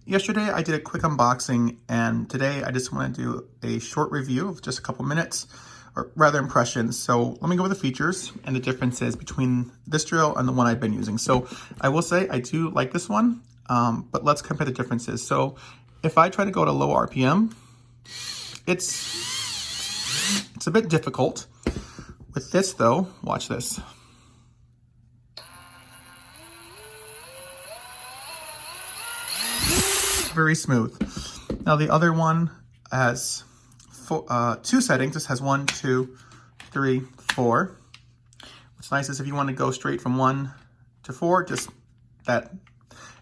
Yesterday I did a quick unboxing, and today I just want to do a short review of just a couple minutes, or rather impressions. So let me go over the features and the differences between this drill and the one I've been using. So I will say I do like this one, but let's compare the differences. So if I try to go to low RPM, it's a bit difficult. With this though, watch this. Very smooth. Now the other one has two settings. This has 1, 2, 3, 4. What's nice is if you want to go straight from 1 to 4, just that.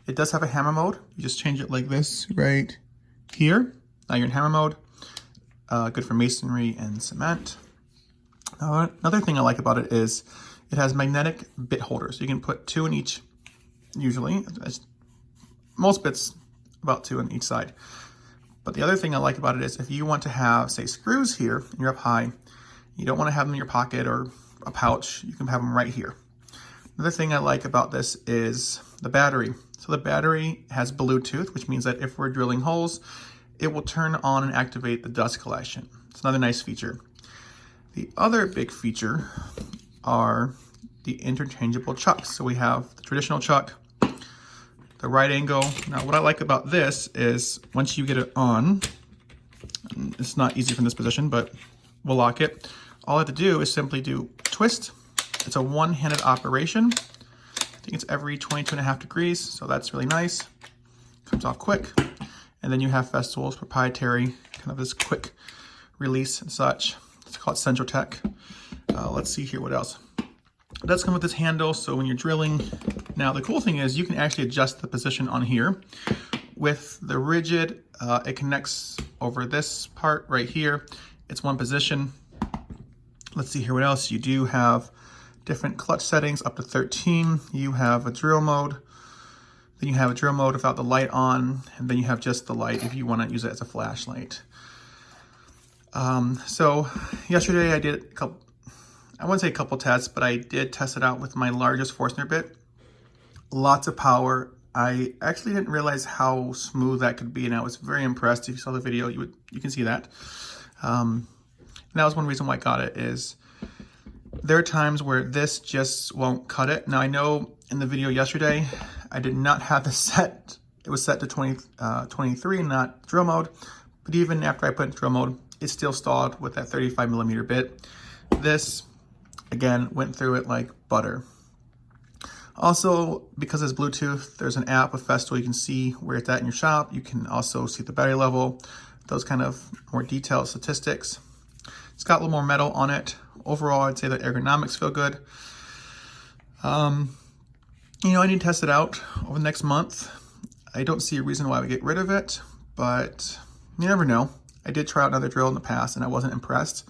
It does have a hammer mode. You just change it like this right here. Now you're in hammer mode. Good for masonry and cement. Another thing I like about it is it has magnetic bit holders. So you can put 2 in each, usually. Most bits about 2 on each side. But the other thing I like about it is if you want to have, say, screws here, and you're up high, you don't want to have them in your pocket or a pouch, you can have them right here. Another thing I like about this is the battery. So the battery has Bluetooth, which means that if we're drilling holes, it will turn on and activate the dust collection. It's another nice feature. The other big feature are the interchangeable chucks. So we have the traditional chuck, the right angle. Now what I like about this is once you get it on, it's not easy from this position, but we'll lock it. All I have to do is simply do twist. It's a one-handed operation. I think it's every 22.5 degrees, so that's really nice. Comes off quick. And then you have Festool's proprietary, kind of this quick release and such. It's called Central Tech. Let's see here what else. It does come with this handle, so when you're drilling, now the cool thing is you can actually adjust the position on here. With the rigid, it connects over this part right here. It's one position. Let's see here what else. You do have different clutch settings up to 13. You have a drill mode. Then you have a drill mode without the light on, and then you have just the light if you want to use it as a flashlight. So yesterday I did a couple, I wouldn't say a couple tests, but I did test it out with my largest Forstner bit. Lots of power. I actually didn't realize how smooth that could be, and I was very impressed. If you saw the video, you can see that. And that was one reason why I got it, is there are times where this just won't cut it. Now I know in the video yesterday, I did not have this set. It was set to 23, not drill mode. But even after I put it in drill mode, it still stalled with that 35mm bit. This, again, went through it like butter. Also, because it's Bluetooth, there's an app with Festool. You can see where it's at in your shop. You can also see the battery level, those kind of more detailed statistics. It's got a little more metal on it. Overall, I'd say the ergonomics feel good. You know, I need to test it out over the next month. I don't see a reason why I would get rid of it, but you never know. I did try out another drill in the past and I wasn't impressed,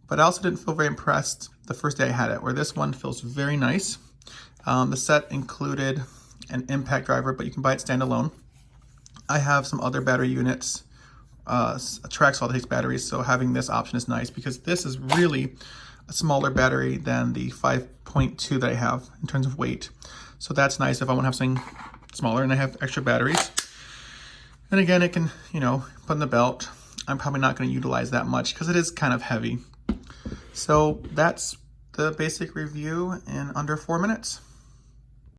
but I also didn't feel very impressed the first day I had it, where this one feels very nice. The set included an impact driver, but you can buy it standalone. I have some other battery units, a Traxol that takes batteries, so having this option is nice because this is really a smaller battery than the 5.2 that I have in terms of weight. So that's nice if I want to have something smaller and I have extra batteries. And again, it can, you know, put in the belt. I'm probably not going to utilize that much because it is kind of heavy. So that's the basic review in under 4 minutes.